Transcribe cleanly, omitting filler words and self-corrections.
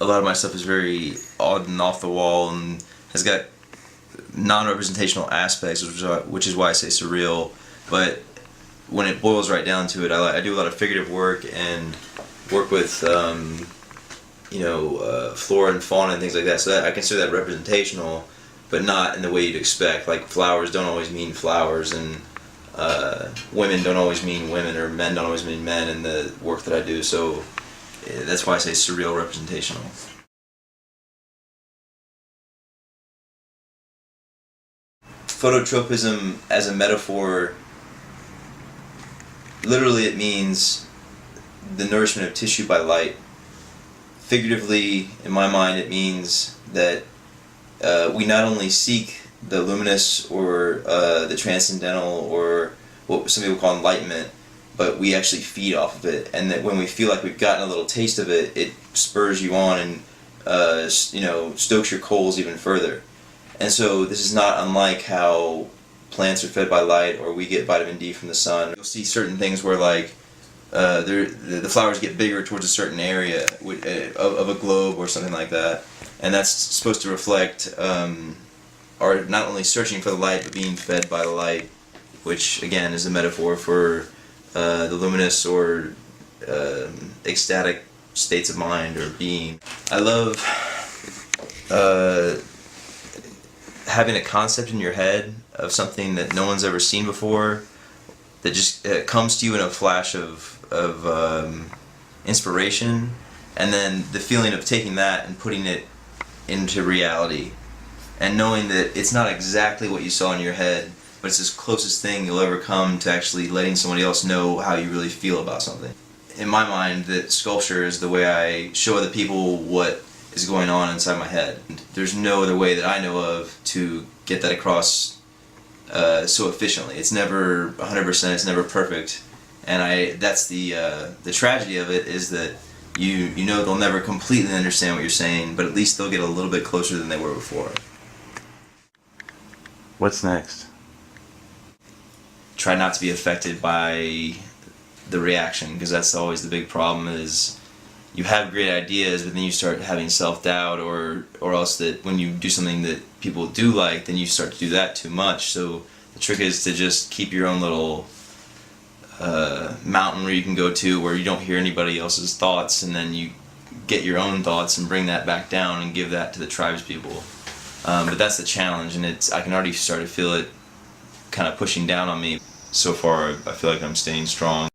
a lot of my stuff is very odd and off the wall and has got non-representational aspects, which is why I say surreal. But when it boils right down to it, I do a lot of figurative work and work with flora and fauna and things like that. So that I consider that representational, but not in the way you'd expect. Like flowers don't always mean flowers, and women don't always mean women, or men don't always mean men in the work that I do. So that's why I say surreal representational. Phototropism as a metaphor, literally it means the nourishment of tissue by light. Figuratively, in my mind, it means that we not only seek the luminous or the transcendental, or what some people call enlightenment, but we actually feed off of it, and that when we feel like we've gotten a little taste of it, it spurs you on and stokes your coals even further. And so this is not unlike how plants are fed by light, or we get vitamin D from the sun. You'll see certain things where like the flowers get bigger towards a certain area of a globe or something like that, and that's supposed to reflect our not only searching for the light but being fed by the light, which again is a metaphor for the luminous or ecstatic states of mind or being. I love having a concept in your head of something that no one's ever seen before, that just comes to you in a flash of inspiration, and then the feeling of taking that and putting it into reality, and knowing that it's not exactly what you saw in your head, but it's the closest thing you'll ever come to actually letting somebody else know how you really feel about something. In my mind, that sculpture is the way I show other people what is going on inside my head. There's no other way that I know of to get that across so efficiently. It's never 100%, it's never perfect, and that's the tragedy of it, is that you know they'll never completely understand what you're saying, but at least they'll get a little bit closer than they were before. What's next? Try not to be affected by the reaction, because that's always the big problem. Is you have great ideas, but then you start having self-doubt, or else that when you do something that people do like, then you start to do that too much. So the trick is to just keep your own little mountain where you can go to, where you don't hear anybody else's thoughts, and then you get your own thoughts and bring that back down and give that to the tribes people. But that's the challenge, and I can already start to feel it kind of pushing down on me. So far, I feel like I'm staying strong.